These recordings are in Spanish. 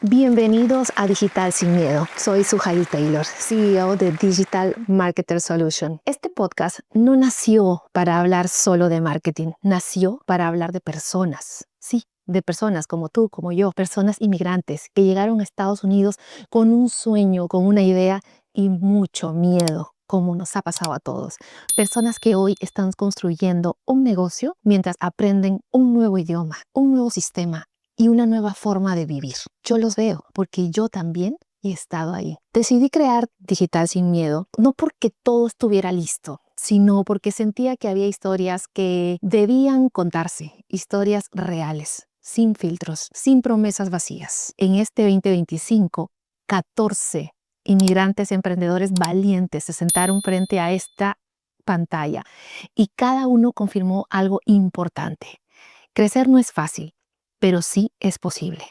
Bienvenidos a Digital Sin Miedo. Soy Suhail Taylor, CEO de Digital Marketer Solution. Este podcast no nació para hablar solo de marketing, nació para hablar de personas. Sí, de personas como tú, como yo, personas inmigrantes que llegaron a Estados Unidos con un sueño, con una idea y mucho miedo, como nos ha pasado a todos. Personas que hoy están construyendo un negocio mientras aprenden un nuevo idioma, un nuevo sistema y una nueva forma de vivir. Yo los veo porque yo también he estado ahí. Decidí crear Digital Sin Miedo, no porque todo estuviera listo, sino porque sentía que había historias que debían contarse, historias reales, sin filtros, sin promesas vacías. En este 2025, 14 inmigrantes emprendedores valientes se sentaron frente a esta pantalla y cada uno confirmó algo importante. Crecer no es fácil, pero sí es posible.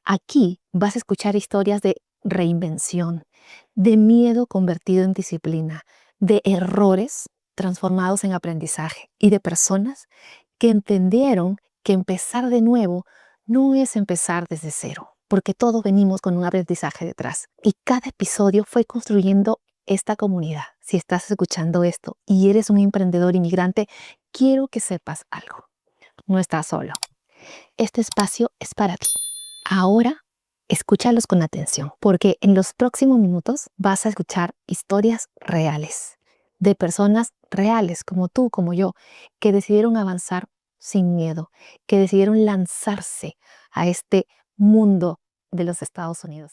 Aquí vas a escuchar historias de reinvención, de miedo convertido en disciplina, de errores transformados en aprendizaje y de personas que entendieron que empezar de nuevo no es empezar desde cero, porque todos venimos con un aprendizaje detrás. Y cada episodio fue construyendo esta comunidad. Si estás escuchando esto y eres un emprendedor inmigrante, quiero que sepas algo. No estás solo. Este espacio es para ti. Ahora, escúchalos con atención, porque en los próximos minutos vas a escuchar historias reales, de personas reales como tú, como yo, que decidieron avanzar sin miedo, que decidieron lanzarse a este mundo de los Estados Unidos.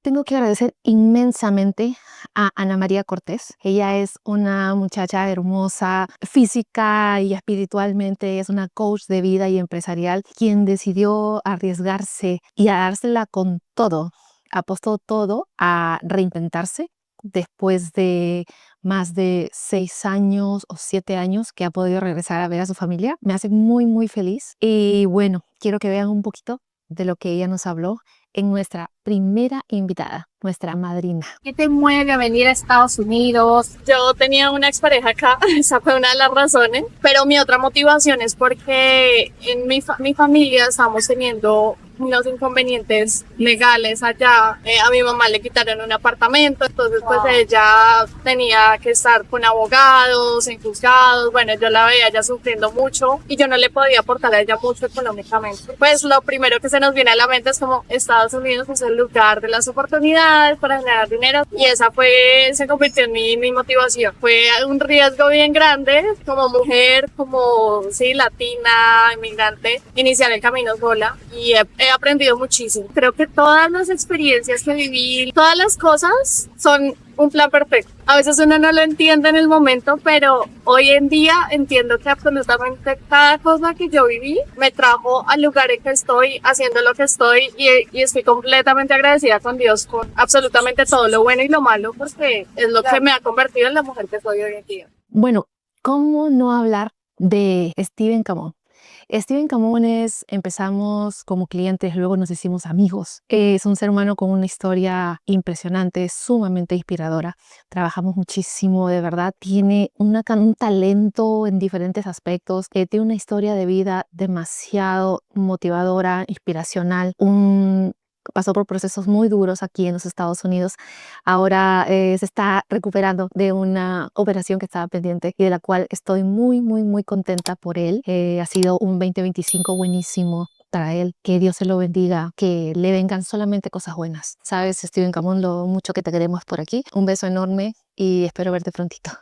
Tengo que agradecer inmensamente a Ana María Cortés. Ella es una muchacha hermosa, física y espiritualmente, es una coach de vida y empresarial, quien decidió arriesgarse y a dársela con todo. Apostó todo a reinventarse después de más de 6 años o 7 años que ha podido regresar a ver a su familia. Me hace muy, muy feliz. Y bueno, quiero que vean un poquito de lo que ella nos habló en nuestra primera invitada, nuestra madrina. ¿Qué te mueve a venir a Estados Unidos? Yo tenía una expareja acá, esa fue una de las razones, pero mi otra motivación es porque en mi familia estamos teniendo unos inconvenientes legales allá. A mi mamá le quitaron un apartamento, entonces pues ella tenía que estar con abogados, en juzgados, bueno, yo la veía ya sufriendo mucho y yo no le podía aportar a ella mucho económicamente. Pues lo primero que se nos viene a la mente es como Estados Unidos es el lugar de las oportunidades para generar dinero y esa se convirtió en mi motivación. Fue un riesgo bien grande como mujer, como sí, latina, inmigrante, iniciar el camino sola y he aprendido muchísimo. Creo que todas las experiencias que viví, todas las cosas son un plan perfecto. A veces uno no lo entiende en el momento, pero hoy en día entiendo que absolutamente cada cosa que yo viví me trajo al lugar en que estoy, haciendo lo que estoy y estoy completamente agradecida con Dios por absolutamente todo lo bueno y lo malo, porque es lo que me ha convertido en la mujer que soy hoy en día. Bueno, ¿cómo no hablar de Steven Camón? Steven Camones, empezamos como clientes, luego nos hicimos amigos. Es un ser humano con una historia impresionante, sumamente inspiradora. Trabajamos muchísimo, de verdad. Tiene un talento en diferentes aspectos. Tiene una historia de vida demasiado motivadora, inspiracional. Pasó por procesos muy duros aquí en los Estados Unidos. Ahora se está recuperando de una operación que estaba pendiente y de la cual estoy muy, muy, muy contenta por él. Ha sido un 2025 buenísimo para él. Que Dios se lo bendiga, que le vengan solamente cosas buenas. Sabes, Steven Camón, lo mucho que te queremos por aquí. Un beso enorme y espero verte prontito.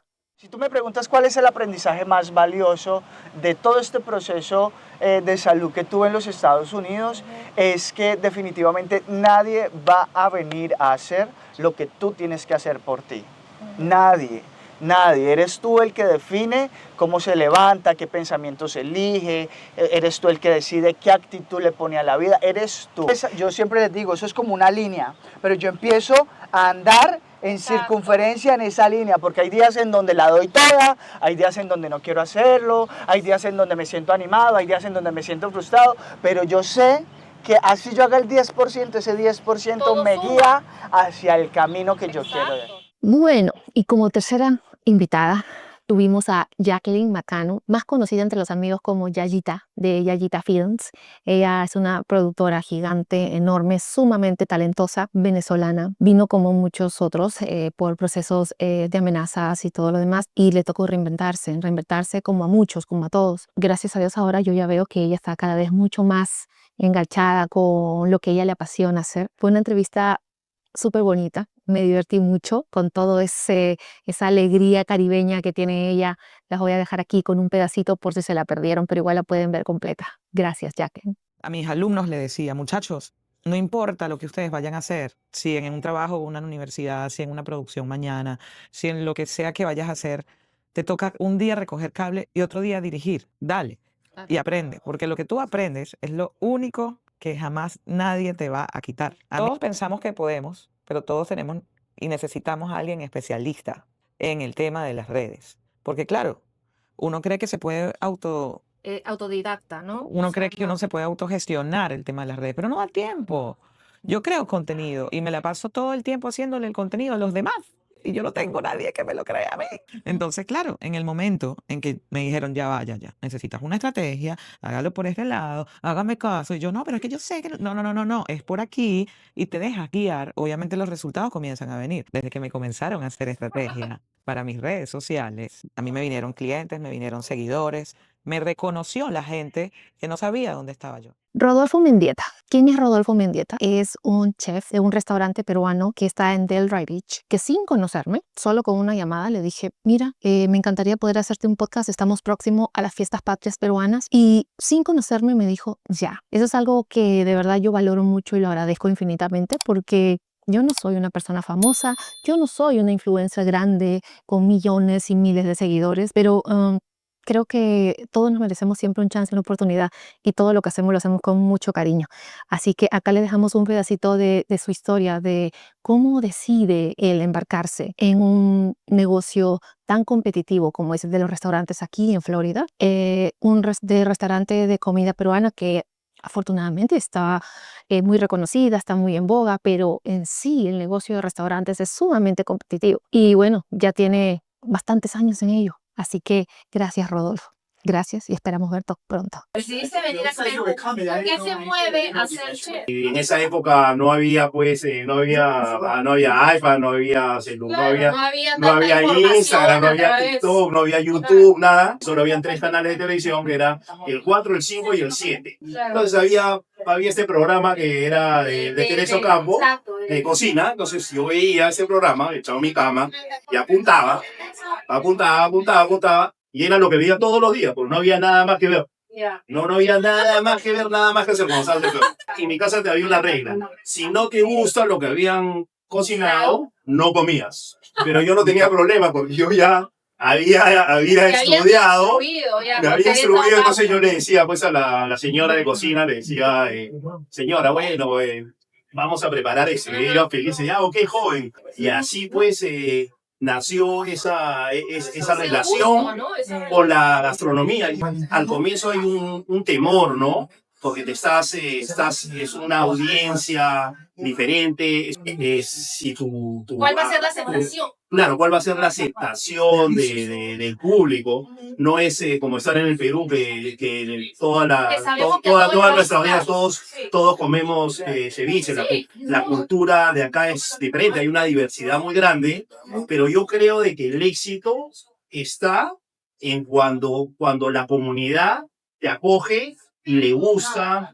Si tú me preguntas cuál es el aprendizaje más valioso de todo este proceso de salud que tuve en los Estados Unidos, es que definitivamente nadie va a venir a hacer lo que tú tienes que hacer por ti. Nadie. Nadie. Eres tú el que define cómo se levanta, qué pensamientos elige, eres tú el que decide qué actitud le pone a la vida, eres tú. Yo siempre les digo, eso es como una línea, pero yo empiezo a andar en circunferencia en esa línea, porque hay días en donde la doy toda, hay días en donde no quiero hacerlo, hay días en donde me siento animado, hay días en donde me siento frustrado, pero yo sé que así yo haga el 10%, ese 10% Todo me suma. guía hacia el camino que yo quiero. Bueno, y como tercera invitada tuvimos a Jacqueline Macano, más conocida entre los amigos como Yayita, de Yayita Films. Ella es una productora gigante, enorme, sumamente talentosa, venezolana. Vino como muchos otros por procesos de amenazas y todo lo demás, y le tocó reinventarse como a muchos, como a todos. Gracias a Dios ahora yo ya veo que ella está cada vez mucho más enganchada con lo que ella le apasiona hacer. Fue una entrevista súper bonita, me divertí mucho con todo esa alegría caribeña que tiene ella. Las voy a dejar aquí con un pedacito por si se la perdieron, pero igual la pueden ver completa. Gracias, Jacqueline. A mis alumnos les decía, muchachos, no importa lo que ustedes vayan a hacer, si en un trabajo o una universidad, si en una producción mañana, si en lo que sea que vayas a hacer, te toca un día recoger cable y otro día dirigir. Dale y aprende, porque lo que tú aprendes es lo único que jamás nadie te va a quitar. Todos pensamos que podemos, pero todos tenemos y necesitamos a alguien especialista en el tema de las redes. Porque claro, uno cree que se puede Autodidacta, ¿no? uno cree que uno se puede autogestionar el tema de las redes, pero no da tiempo. Yo creo contenido y me la paso todo el tiempo haciéndole el contenido a los demás. Y yo no tengo nadie que me lo crea a mí. Entonces, claro, en el momento en que me dijeron, ya vaya, ya, necesitas una estrategia, hágalo por este lado, hágame caso. Y yo, no, pero es que yo sé que no, es por aquí y te dejas guiar. Obviamente los resultados comienzan a venir. Desde que me comenzaron a hacer estrategia para mis redes sociales, a mí me vinieron clientes, me vinieron seguidores, me reconoció la gente que no sabía dónde estaba yo. Rodolfo Mendieta. ¿Quién es Rodolfo Mendieta? Es un chef de un restaurante peruano que está en Delray Beach, que sin conocerme, solo con una llamada le dije, mira, me encantaría poder hacerte un podcast, estamos próximo a las fiestas patrias peruanas, y sin conocerme me dijo, ya. Eso es algo que de verdad yo valoro mucho y lo agradezco infinitamente, porque yo no soy una persona famosa, yo no soy una influencer grande con millones y miles de seguidores, pero creo que todos nos merecemos siempre un chance, una oportunidad, y todo lo que hacemos lo hacemos con mucho cariño. Así que acá le dejamos un pedacito de su historia, de cómo decide él embarcarse en un negocio tan competitivo como es el de los restaurantes aquí en Florida, restaurante de comida peruana que afortunadamente está muy reconocida, está muy en boga, pero en sí el negocio de restaurantes es sumamente competitivo. Y bueno, ya tiene bastantes años en ello. Así que gracias, Rodolfo. Gracias y esperamos verte pronto. Decidiste venir a Perú. ¿Qué se mueve a ser chef? Y en esa época no había, pues, no había iPad, no había celular, no había Instagram, no había TikTok, no había YouTube, nada. Solo habían 3 canales de televisión, que era el 4, el 5 y el 7. Entonces había este programa que era de Teresa Ocampo, de cocina. Entonces yo veía ese programa, echaba en mi cama y apuntaba. Y era lo que veía todos los días, porque no había nada más que ver. No había nada más que ver, nada más que hacer cuando sales de Perú. En mi casa te había una regla. Si no te gusta lo que habían cocinado, no comías. Pero yo no tenía problema, porque yo ya había estudiado, me había instruido, entonces yo le decía pues a la señora de cocina, le decía, señora, bueno, vamos a preparar esto. Y ella feliz, ya, ok, joven. Y así pues nació esa relación con la gastronomía. Al comienzo hay un temor, ¿no? Porque es una audiencia diferente. Si ¿Cuál va a ser la aceptación? Claro, ¿cuál va a ser la aceptación del público? No es como estar en el Perú, que toda nuestra vida todos comemos ceviche. La cultura de acá es diferente, hay una diversidad muy grande, pero yo creo de que el éxito está en cuando la comunidad te acoge y le gusta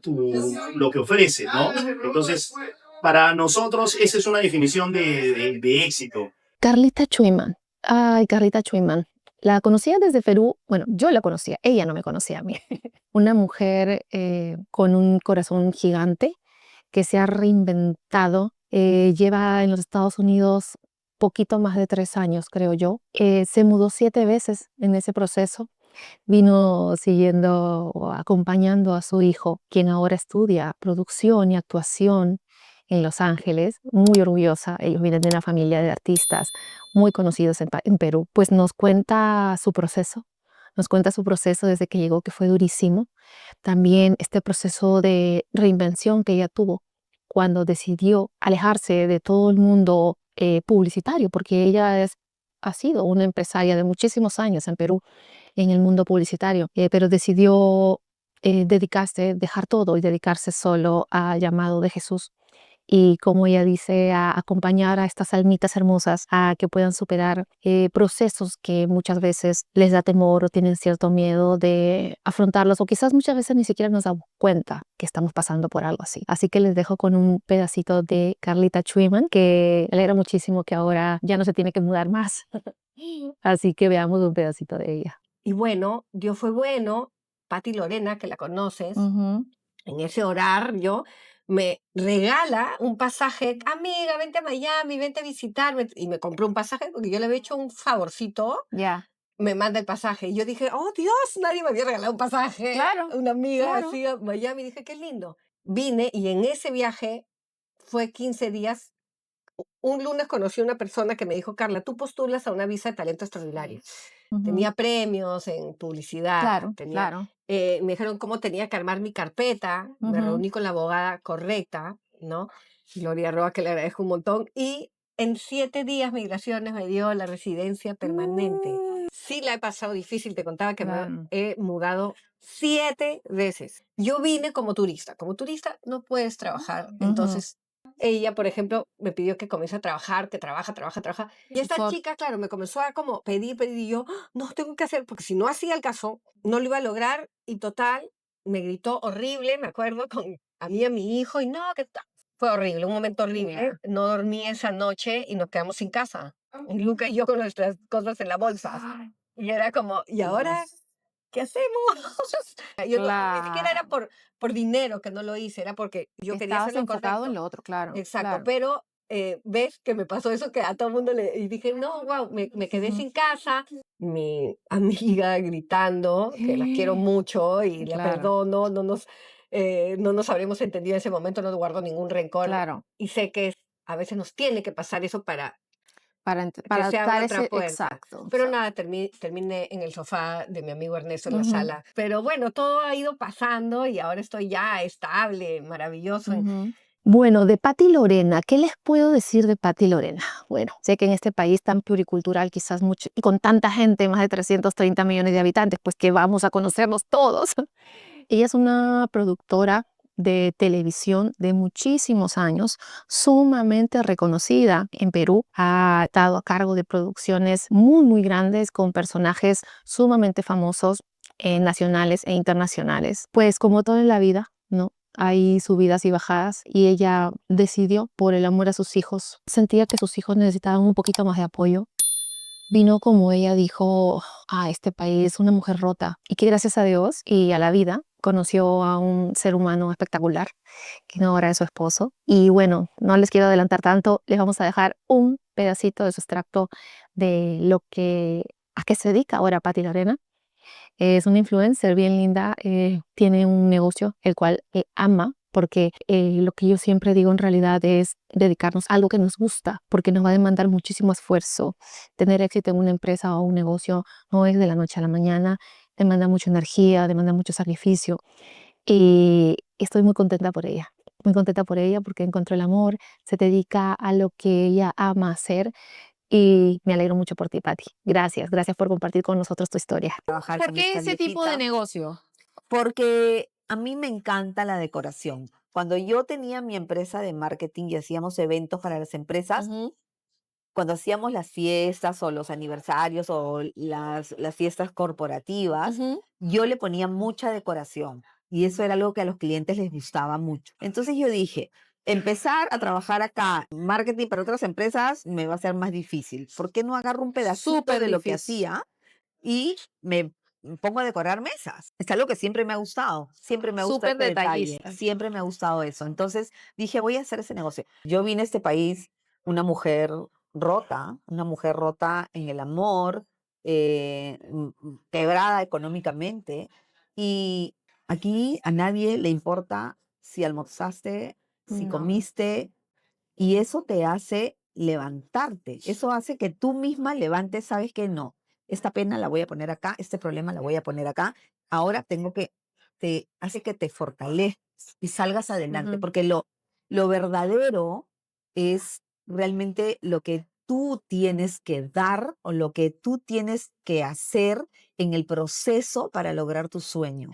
lo que ofreces, ¿no? Entonces, para nosotros esa es una definición de éxito. Carlita Chuyman. Ay, Carlita Chuyman. La conocía desde Perú. Bueno, yo la conocía, ella no me conocía a mí. Una mujer con un corazón gigante que se ha reinventado. Lleva en los Estados Unidos poquito más de 3 años, creo yo. Se mudó 7 veces en ese proceso. Vino siguiendo o acompañando a su hijo, quien ahora estudia producción y actuación en Los Ángeles, muy orgullosa. Ellos vienen de una familia de artistas muy conocidos en Perú. Pues nos cuenta su proceso desde que llegó, que fue durísimo. También este proceso de reinvención que ella tuvo cuando decidió alejarse de todo el mundo publicitario, porque ha sido una empresaria de muchísimos años en Perú en el mundo publicitario, pero decidió dejar todo y dedicarse solo al llamado de Jesús. Y como ella dice, a acompañar a estas almitas hermosas a que puedan superar procesos que muchas veces les da temor o tienen cierto miedo de afrontarlos, o quizás muchas veces ni siquiera nos damos cuenta que estamos pasando por algo así. Así que les dejo con un pedacito de Carlita Chuiman, que alegra muchísimo que ahora ya no se tiene que mudar más. Así que veamos un pedacito de ella. Y bueno, Dios fue bueno. Patti Lorena, que la conoces, Ujú. en ese horario me regala un pasaje. Amiga, vente a Miami, vente a visitarme. Y me compró un pasaje porque yo le había hecho un favorcito. Ya, Me manda el pasaje. Y yo dije, oh Dios, nadie me había regalado un pasaje. Claro, Una amiga claro. así a Miami. Dije, qué lindo. Vine y en ese viaje fue 15 días. Un lunes conocí a una persona que me dijo, Carla, tú postulas a una visa de talento extraordinario. Ujú. Tenía premios en publicidad, Claro, tenía, claro. me dijeron cómo tenía que armar mi carpeta, me Ujú. reuní con la abogada correcta, ¿no? Gloria Roa, que le agradezco un montón, y en 7 días Migraciones me dio la residencia permanente. Sí la he pasado difícil, te contaba que Claro. me he mudado 7 veces. Yo vine como turista no puedes trabajar, Ujú. entonces ella, por ejemplo, me pidió que comience a trabajar, que trabaja. Y esta Support. chica, claro, me comenzó a como pedir, y yo, "Ah, no, tengo que hacer", porque si no hacía el caso, no lo iba a lograr. Y total, me gritó horrible, me acuerdo, a mí y a mi hijo, y no, fue horrible, un momento horrible. Yeah. No dormí esa noche y nos quedamos sin casa. Y Luca y yo con nuestras cosas en la bolsa. Y era como, ¿y ahora Dios. qué hacemos? Yo ni siquiera era Claro. por dinero que no lo hice, era porque yo quería Estabas hacer lo enfocado en correcto. lo otro, claro, Exacto, claro. pero ves que me pasó eso que a todo el mundo y dije, no, wow, me quedé Ujú. sin casa. Mi amiga gritando, que la quiero mucho y la Claro, perdono, no nos habremos entendido en ese momento, no guardo ningún rencor. claro. Y sé que a veces nos tiene que pasar eso para que Para se dar abra otra ese puerta. exacto, Pero exacto. nada, terminé en el sofá de mi amigo Ernesto en la Ujú, sala. Pero bueno, todo ha ido pasando y ahora estoy ya estable, maravilloso. ujú. Bueno, de Patti Lorena, ¿qué les puedo decir de Patti Lorena? Bueno, sé que en este país tan pluricultural, quizás mucho, y con tanta gente, más de 330 millones de habitantes, pues que vamos a conocerlos todos. Ella es una productora de televisión de muchísimos años, sumamente reconocida en Perú. Ha estado a cargo de producciones muy, muy grandes con personajes sumamente famosos, nacionales e internacionales. Pues como todo en la vida, ¿no? Hay subidas y bajadas, y ella decidió, por el amor a sus hijos, sentía que sus hijos necesitaban un poquito más de apoyo. Vino, como ella dijo, a este país una mujer rota, y que gracias a Dios y a la vida conoció a un ser humano espectacular, que ahora es su esposo. Y bueno, no les quiero adelantar tanto, les vamos a dejar un pedacito de su extracto de a qué se dedica ahora Patti Lorena. Es una influencer bien linda, tiene un negocio el cual ama, porque lo que yo siempre digo en realidad es dedicarnos a algo que nos gusta, porque nos va a demandar muchísimo esfuerzo. Tener éxito en una empresa o un negocio no es de la noche a la mañana, demanda mucha energía, demanda mucho sacrificio, y estoy muy contenta por ella porque encontró el amor, se dedica a lo que ella ama hacer, y me alegro mucho por ti, Patti. Gracias, gracias por compartir con nosotros tu historia. Trabajar ¿Por con qué esta ese tipo de viejita, negocio? porque a mí me encanta la decoración. Cuando yo tenía mi empresa de marketing y hacíamos eventos para las empresas, Ujú, cuando hacíamos las fiestas o los aniversarios o las fiestas corporativas, ujú. yo le ponía mucha decoración y eso era algo que a los clientes les gustaba mucho. Entonces yo dije, empezar a trabajar acá, marketing para otras empresas, me va a ser más difícil. ¿Por qué no agarro un pedacito Súper de lo que difícil. hacía y me pongo a decorar mesas? Es algo que siempre me ha gustado, siempre me gusta Súper este detalle, detallista. siempre me ha gustado eso. Entonces dije, voy a hacer ese negocio. Yo vine a este país una mujer rota, una mujer rota en el amor, quebrada económicamente. Y aquí a nadie le importa si almorzaste, si No. comiste, y eso te hace levantarte. Eso hace que tú misma levantes, sabes que no, esta pena la voy a poner acá, este problema la voy a poner acá. Ahora tengo que, te hace que te fortalezcas y salgas adelante, Ujú. porque lo verdadero es realmente lo que tú tienes que dar o lo que tú tienes que hacer en el proceso para lograr tu sueño.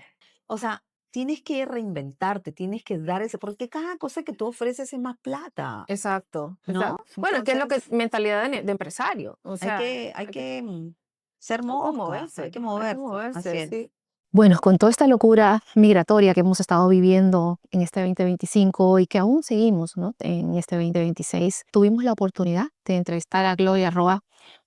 O sea, tienes que reinventarte, tienes que dar ese, porque cada cosa que tú ofreces es más plata, Exacto, ¿no? exacto. Bueno, es que es lo que es Entonces, mentalidad de empresario. O hay sea, que, hay hay que, que ser hay que mosca, hay moverse, que hay que moverse, así moverse, es. sí. Bueno, con toda esta locura migratoria que hemos estado viviendo en este 2025 y que aún seguimos, ¿no? En este 2026, tuvimos la oportunidad de entrevistar a Gloria Roa,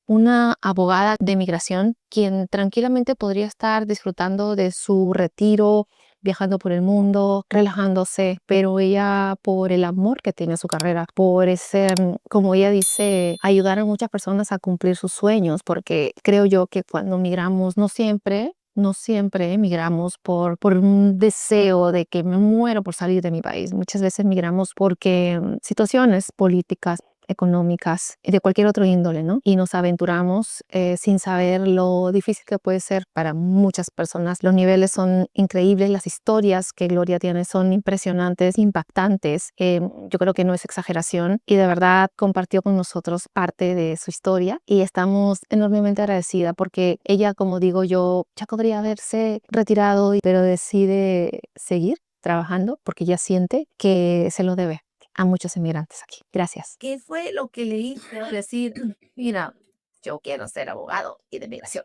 una abogada de migración, quien tranquilamente podría estar disfrutando de su retiro, viajando por el mundo, relajándose, pero ella, por el amor que tiene a su carrera, por ese, como ella dice, ayudar a muchas personas a cumplir sus sueños, porque creo yo que cuando migramos, no siempre emigramos por un deseo de que me muero por salir de mi país. Muchas veces migramos porque situaciones políticas, económicas y de cualquier otro índole, ¿no? Y nos aventuramos sin saber lo difícil que puede ser para muchas personas. Los niveles son increíbles, las historias que Gloria tiene son impresionantes, impactantes. Yo creo que no es exageración y de verdad compartió con nosotros parte de su historia y estamos enormemente agradecida porque ella, como digo yo, ya podría haberse retirado, pero decide seguir trabajando porque ya siente que se lo debe a muchos inmigrantes aquí. Gracias. ¿Qué fue lo que le hizo decir, mira, yo quiero ser abogado y de migración?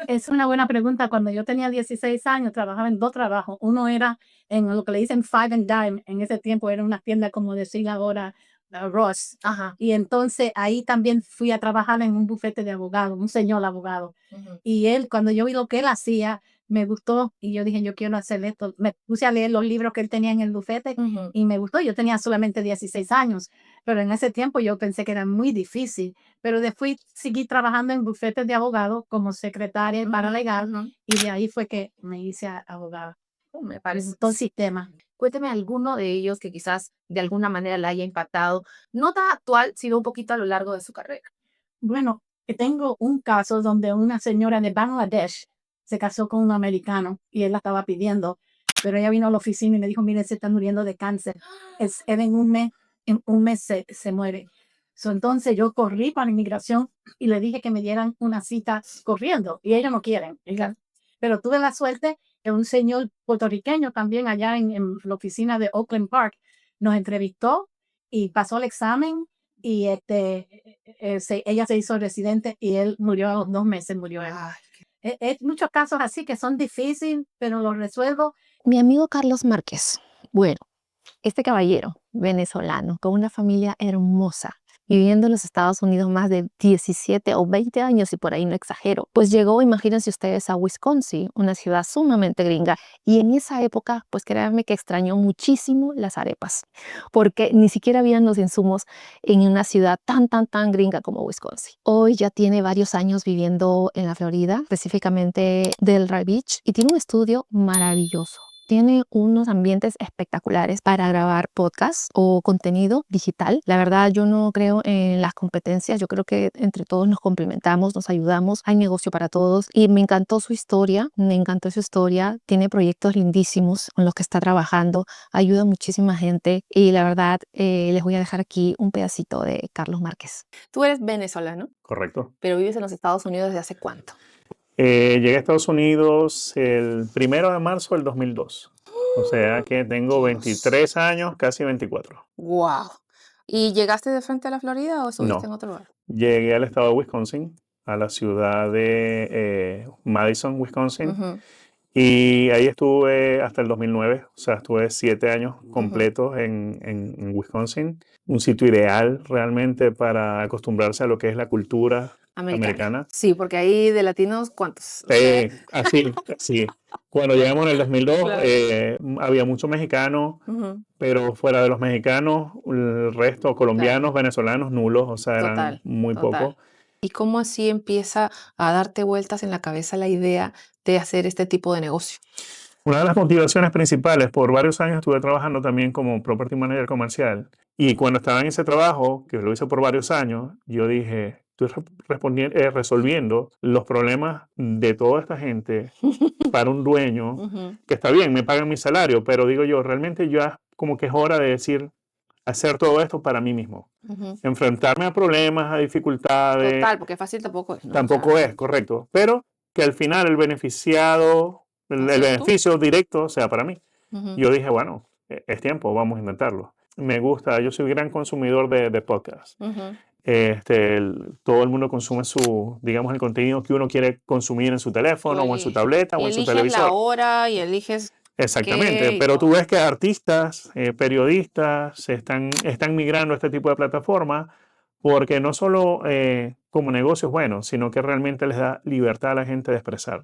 Es una buena pregunta. Cuando yo tenía 16 años, trabajaba en 2 trabajos. Uno era en lo que le dicen Five and Dime. En ese tiempo era una tienda como decir ahora Ross. Ajá. Y entonces ahí también fui a trabajar en un bufete de abogados, un señor abogado. Ujú. Y él, cuando yo vi lo que él hacía, me gustó y yo dije, yo quiero hacer esto. Me puse a leer los libros que él tenía en el bufete Ujú. y me gustó. Yo tenía solamente 16 años, pero en ese tiempo yo pensé que era muy difícil. Pero después seguí trabajando en bufetes de abogados como secretaria y paralegal Ujú. y de ahí fue que me hice abogada. Me Me parece. gustó el sistema. Cuénteme alguno de ellos que quizás de alguna manera la haya impactado, no tan actual, sino un poquito a lo largo de su carrera. Bueno, que tengo un caso donde una señora de Bangladesh se casó con un americano y él la estaba pidiendo, pero ella vino a la oficina y me dijo, mire, se está muriendo de cáncer. Él en un mes se muere. Entonces yo corrí para inmigración y le dije que me dieran una cita corriendo y ellos no quieren. Pero tuve la suerte que un señor puertorriqueño también allá en la oficina de Oakland Park nos entrevistó y pasó el examen y ella se hizo residente y él murió a los 2 meses, murió él. Ay, Es muchos casos así que son difíciles, pero los resuelvo. mi amigo Carlos Márquez. Bueno, este caballero venezolano con una familia hermosa, viviendo en los Estados Unidos más de 17 o 20 años, y por ahí no exagero, pues llegó, imagínense ustedes, a Wisconsin, una ciudad sumamente gringa, y en esa época, pues créanme que extrañó muchísimo las arepas, porque ni siquiera habían los insumos en una ciudad tan, tan, tan gringa como Wisconsin. Hoy ya tiene varios años viviendo en la Florida, específicamente Delray Beach, y tiene un estudio maravilloso. Tiene unos ambientes espectaculares para grabar podcast o contenido digital. La verdad, yo no creo en las competencias. Yo creo que entre todos nos complementamos, nos ayudamos. Hay negocio para todos. Y me encantó su historia. Me encantó su historia. Tiene proyectos lindísimos con los que está trabajando. Ayuda a muchísima gente. Y la verdad, les voy a dejar aquí un pedacito de Carlos Márquez. Tú eres venezolano, Correcto. pero vives en los Estados Unidos ¿desde hace cuánto? Llegué a Estados Unidos el 1 de marzo del 2002. O sea que tengo Dios. 23 años, casi 24. Wow. ¿Y llegaste de frente a la Florida o estuviste en No, otro lugar? llegué al estado de Wisconsin, a la ciudad de Madison, Wisconsin, Ujú. Y ahí estuve hasta el 2009, o sea, estuve 7 años completos en Wisconsin. Un sitio ideal realmente para acostumbrarse a lo que es la cultura americana. Sí, porque ahí de latinos, ¿cuántos? Así. Cuando llegamos en el 2002, Claro. había muchos mexicanos, Ujú. pero fuera de los mexicanos, el resto, colombianos, venezolanos, nulos, o sea, eran Total, muy pocos. ¿Y cómo así empieza a darte vueltas en la cabeza la idea de hacer este tipo de negocio? Una de las motivaciones principales, por varios años estuve trabajando también como property manager comercial. Y cuando estaba en ese trabajo, que lo hice por varios años, yo dije, estoy resolviendo los problemas de toda esta gente para un dueño, Ujú, que está bien, me pagan mi salario, pero digo yo, realmente ya como que es hora de decir, hacer todo esto para mí mismo. ujú. Enfrentarme a problemas, a dificultades, Total, porque fácil tampoco es, ¿no? O tampoco sea, es correcto, pero que al final el beneficiado, el seas tú. beneficio directo sea para mí. Ujú. Yo dije, bueno, es tiempo, vamos a intentarlo. Me gusta, yo soy un gran consumidor de podcasts. Ujú. Todo el mundo consume digamos, el contenido que uno quiere consumir en su Tú teléfono o en su eliges. tableta Y o en su eliges la televisor. hora y eliges Exactamente, qué y pero tú todo. ves que artistas, periodistas están migrando a este tipo de plataformas porque no solo como negocio es bueno, sino que realmente les da libertad a la gente de expresar.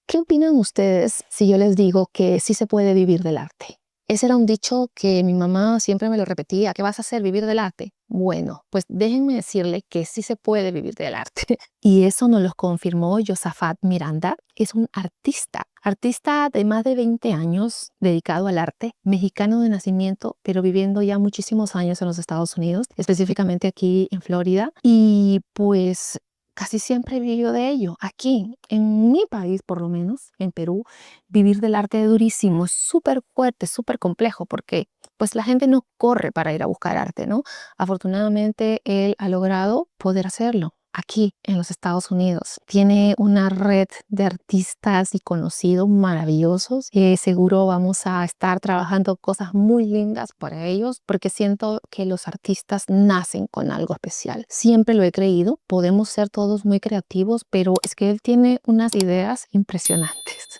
¿Qué opinan ustedes si yo les digo que sí se puede vivir del arte? Ese era un dicho que mi mamá siempre me lo repetía. ¿Qué vas a hacer? ¿Vivir del arte? Bueno, pues déjenme decirle que sí se puede vivir del arte. Y eso nos lo confirmó Josafat Miranda. Es un artista de más de 20 años dedicado al arte, mexicano de nacimiento, pero viviendo ya muchísimos años en los Estados Unidos, específicamente aquí en Florida. Y pues casi siempre vivió de ello. Aquí, en mi país por lo menos, en Perú, vivir del arte es durísimo, es súper fuerte, súper complejo, porque pues la gente no corre para ir a buscar arte, ¿no? Afortunadamente, él ha logrado poder hacerlo. Aquí en los Estados Unidos tiene una red de artistas y conocidos maravillosos. Seguro vamos a estar trabajando cosas muy lindas para ellos porque siento que los artistas nacen con algo especial. Siempre lo he creído. Podemos ser todos muy creativos, pero es que él tiene unas ideas impresionantes.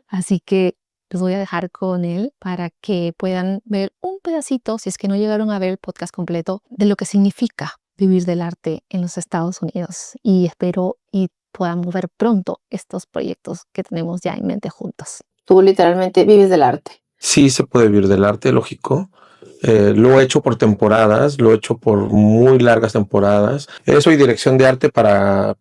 Así que los voy a dejar con él para que puedan ver un pedacito, si es que no llegaron a ver el podcast completo, de lo que significa vivir del arte en los Estados Unidos. Y espero y podamos ver pronto estos proyectos que tenemos ya en mente juntos. Tú literalmente vives del arte. Sí se puede vivir del arte, lógico. Lo he hecho por temporadas, lo he hecho por muy largas temporadas. Soy dirección de arte para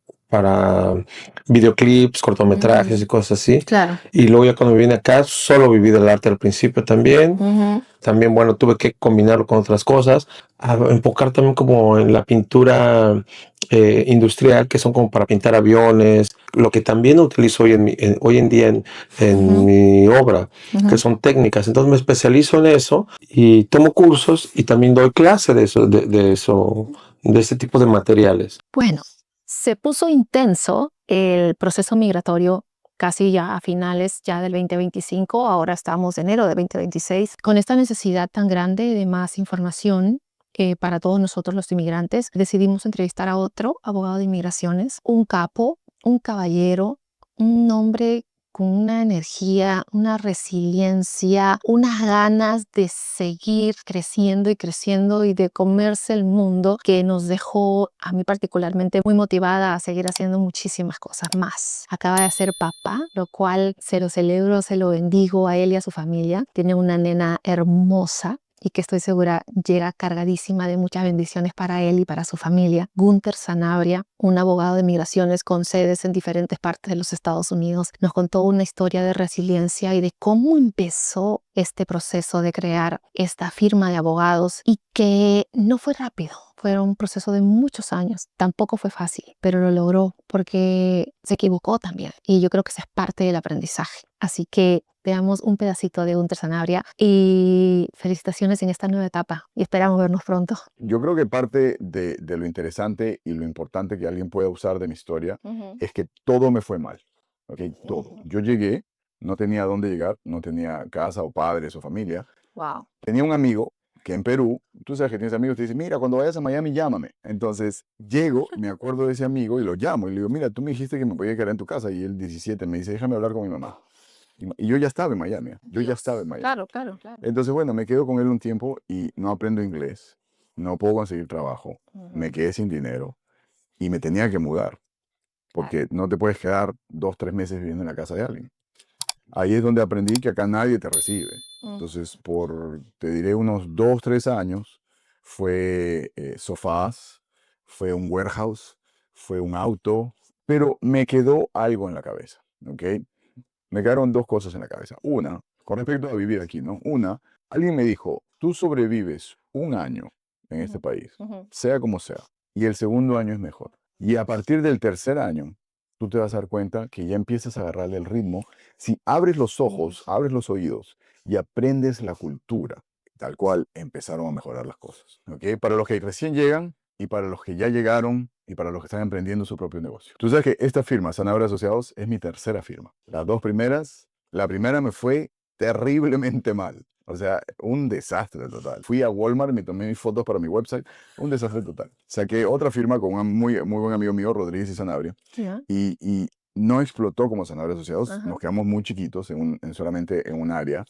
videoclips, cortometrajes y cosas así. Claro. Y luego ya cuando vine acá, solo viví del arte al principio también. También, bueno, tuve que combinarlo con otras cosas, a enfocar también como en la pintura industrial, que son como para pintar aviones, lo que también utilizo hoy en día en mi obra, que son técnicas. Entonces me especializo en eso y tomo cursos y también doy clase de eso, de ese tipo de materiales. Bueno, se puso intenso el proceso migratorio casi ya a finales ya del 2025, ahora estamos en enero de 2026, con esta necesidad tan grande de más información para todos nosotros los inmigrantes, decidimos entrevistar a otro abogado de inmigraciones, un capo, un caballero, un hombre con una energía, una resiliencia, unas ganas de seguir creciendo y de comerse el mundo, que nos dejó a mí particularmente muy motivada a seguir haciendo muchísimas cosas más. Acaba de ser papá, lo cual se lo celebro, se lo bendigo a él y a su familia. Tiene una nena hermosa y que estoy segura llega cargadísima de muchas bendiciones para él y para su familia. Gunther Sanabria, un abogado de migraciones con sedes en diferentes partes de los Estados Unidos, nos contó una historia de resiliencia y de cómo empezó este proceso de crear esta firma de abogados y que no fue rápido. Fue un proceso de muchos años. Tampoco fue fácil, pero lo logró porque se equivocó también. Y yo creo que esa es parte del aprendizaje. Así que veamos un pedacito de Gunther Sanabria y felicitaciones en esta nueva etapa y esperamos vernos pronto. Yo creo que parte de lo interesante y lo importante que alguien pueda usar de mi historia es que todo me fue mal, ¿ok? Todo. Yo llegué, no tenía dónde llegar, no tenía casa o padres o familia. Wow. Tenía un amigo que en Perú, tú sabes que tienes amigos, te dicen, mira, cuando vayas a Miami, llámame. Entonces, llego, me acuerdo de ese amigo y lo llamo y le digo, mira, tú me dijiste que me podía quedar en tu casa. Y él, 17, me dice, déjame hablar con mi mamá. Y yo ya estaba en Miami. Yo ya estaba en Miami. Claro, claro, claro. Entonces, bueno, me quedo con él un tiempo y no aprendo inglés. No puedo conseguir trabajo. Me quedé sin dinero y me tenía que mudar. Porque no te puedes quedar 2, 3 meses viviendo en la casa de alguien. Ahí es donde aprendí que acá nadie te recibe. Entonces, te diré, unos 2, 3 años, fue sofás, fue un warehouse, fue un auto, pero me quedó algo en la cabeza, ¿ok? Me quedaron 2 cosas en la cabeza. Una, con respecto a vivir aquí, ¿no? Una, alguien me dijo, tú sobrevives 1 año en este país, sea como sea, y el segundo año es mejor. Y a partir del tercer año, tú te vas a dar cuenta que ya empiezas a agarrarle el ritmo si abres los ojos, abres los oídos y aprendes la cultura. Tal cual empezaron a mejorar las cosas, ¿ok? Para los que recién llegan y para los que ya llegaron y para los que están emprendiendo su propio negocio. Tú sabes que esta firma, Sanabria Asociados, es mi tercera firma. Las 2 primeras, la primera me fue terriblemente mal. O sea, un desastre total. Fui a Walmart, me tomé mis fotos para mi website, un desastre total. Saqué otra firma con un muy buen amigo mío, Rodríguez y Sanabria, y no explotó como Sanabria Asociados. Nos quedamos muy chiquitos solamente en un área,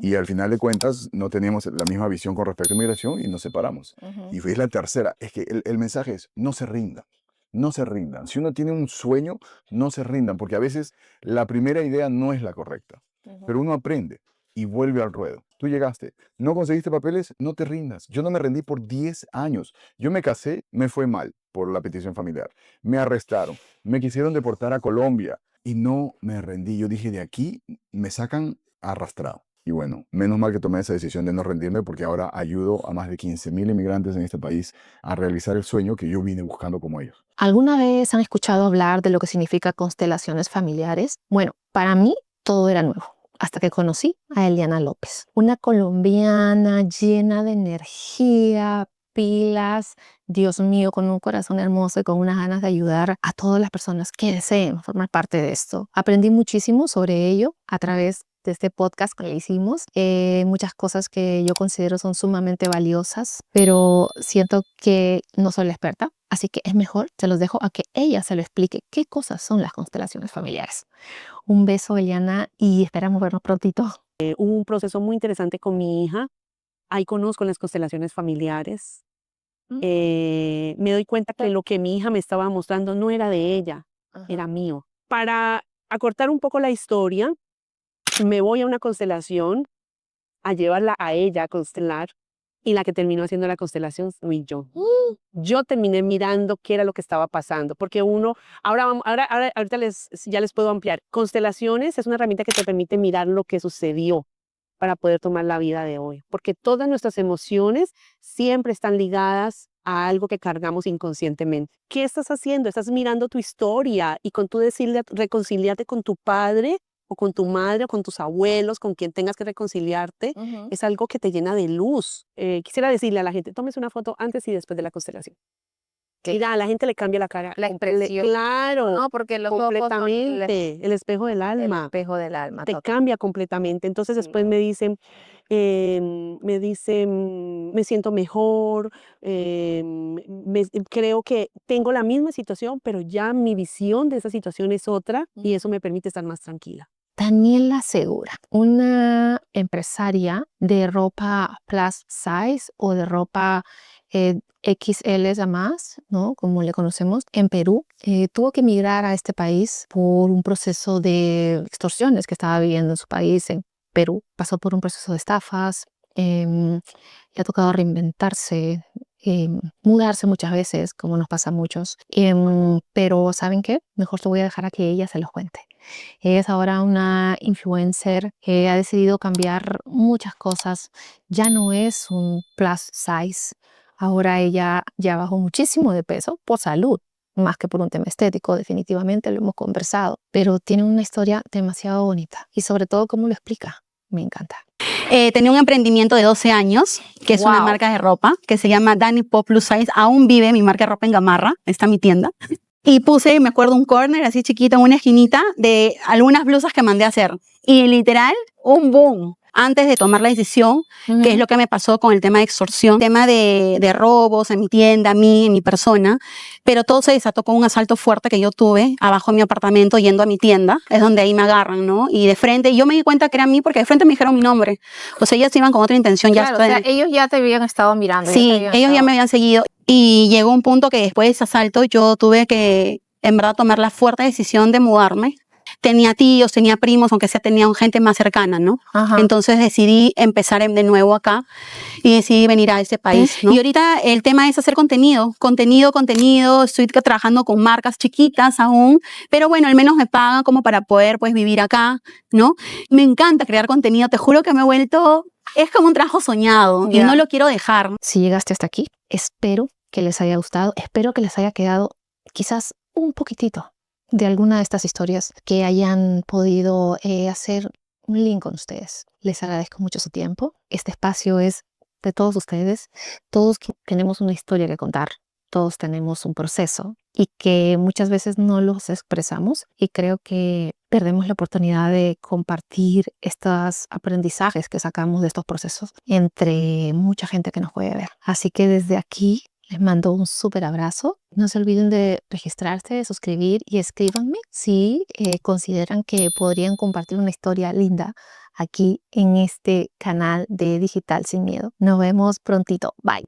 y al final de cuentas no teníamos la misma visión con respecto a migración y nos separamos. Y fue la tercera. Es que el mensaje es, no se rindan. No se rindan. Si uno tiene un sueño, no se rindan, porque a veces la primera idea no es la correcta, pero uno aprende y vuelve al ruedo. Tú llegaste, no conseguiste papeles, no te rindas. Yo no me rendí por 10 años. Yo me casé, me fue mal por la petición familiar. Me arrestaron, me quisieron deportar a Colombia y no me rendí. Yo dije, de aquí me sacan arrastrado. Y bueno, menos mal que tomé esa decisión de no rendirme, porque ahora ayudo a más de 15,000 inmigrantes en este país a realizar el sueño que yo vine buscando como ellos. ¿Alguna vez han escuchado hablar de lo que significa constelaciones familiares? Bueno, para mí todo era nuevo, hasta que conocí a Eliana López, una colombiana llena de energía, pilas, Dios mío, con un corazón hermoso y con unas ganas de ayudar a todas las personas que deseen formar parte de esto. Aprendí muchísimo sobre ello a través de este podcast que le hicimos. Muchas cosas que yo considero son sumamente valiosas, pero siento que no soy la experta, así que es mejor, se los dejo a que ella se lo explique qué cosas son las constelaciones familiares. Un beso, Eliana, y esperamos vernos prontito. Hubo un proceso muy interesante con mi hija. Ahí conozco las constelaciones familiares. Me doy cuenta que lo que mi hija me estaba mostrando no era de ella, era mío. Para acortar un poco la historia, me voy a una constelación a llevarla a ella a constelar, y la que terminó haciendo la constelación fui yo. Yo terminé mirando qué era lo que estaba pasando, porque ahorita ya les puedo ampliar. Constelaciones es una herramienta que te permite mirar lo que sucedió para poder tomar la vida de hoy, porque todas nuestras emociones siempre están ligadas a algo que cargamos inconscientemente. ¿Qué estás haciendo? Estás mirando tu historia, y con tú decirle, reconciliarte con tu padre o con tu madre o con tus abuelos, con quien tengas que reconciliarte, es algo que te llena de luz. Quisiera decirle a la gente, tómese una foto antes y después de la constelación. Mira, a la gente le cambia la cara. La expresión. Claro, No, porque los completamente. El espejo del alma. El espejo del alma. Te cambia completamente. Entonces después me dicen, me siento mejor, creo que tengo la misma situación, pero ya mi visión de esa situación es otra, y eso me permite estar más tranquila. Daniela Segura, una empresaria de ropa plus size o de ropa XL a más, ¿no? Como le conocemos, en Perú. Tuvo que emigrar a este país por un proceso de extorsiones que estaba viviendo en su país, en Perú. Pasó por un proceso de estafas, le ha tocado reinventarse, mudarse muchas veces, como nos pasa a muchos. Pero ¿saben qué? Mejor te voy a dejar a que ella se los cuente. Ella es ahora una influencer que ha decidido cambiar muchas cosas. Ya no es un plus size. Ahora ella ya bajó muchísimo de peso por salud, más que por un tema estético, definitivamente lo hemos conversado. Pero tiene una historia demasiado bonita, y sobre todo cómo lo explica, me encanta. Tenía un emprendimiento de 12 años, que es una marca de ropa, que se llama Dani Pop Plus Size. Aún vive mi marca de ropa en Gamarra, está mi tienda. Y puse, me acuerdo, un corner así chiquito en una esquinita de algunas blusas que mandé a hacer. Y literal, un boom. antes de tomar la decisión, que es lo que me pasó con el tema de extorsión, tema de robos en mi tienda, a mí, en mi persona, pero todo se desató con un asalto fuerte que yo tuve abajo de mi apartamento yendo a mi tienda, es donde ahí me agarran, ¿no? Y de frente, yo me di cuenta que era a mí porque de frente me dijeron mi nombre, o sea, ellos iban con otra intención. Ya Claro, o sea, ellos ya te habían estado mirando. Sí, ellos ya me habían seguido y llegó un punto que después de ese asalto yo tuve que, en verdad, tomar la fuerte decisión de mudarme. Tenía tíos, tenía primos, aunque sea tenía gente más cercana, ¿no? Ajá. Entonces decidí empezar de nuevo acá y decidí venir a este país, ¿no? Y ahorita el tema es hacer contenido. Estoy trabajando con marcas chiquitas aún, pero bueno, al menos me pagan como para poder pues vivir acá, ¿no? Me encanta crear contenido, te juro que me he vuelto, es como un trabajo soñado y no lo quiero dejar. Si llegaste hasta aquí, espero que les haya gustado, espero que les haya quedado quizás un poquitito de alguna de estas historias, que hayan podido hacer un link con ustedes. Les agradezco mucho su tiempo. Este espacio es de todos ustedes. Todos tenemos una historia que contar. Todos tenemos un proceso y que muchas veces no los expresamos, y creo que perdemos la oportunidad de compartir estos aprendizajes que sacamos de estos procesos entre mucha gente que nos puede ver. Así que desde aquí les mando un súper abrazo. No se olviden de registrarse, de suscribir y escríbanme si consideran que podrían compartir una historia linda aquí en este canal de Digital Sin Miedo. Nos vemos prontito. Bye.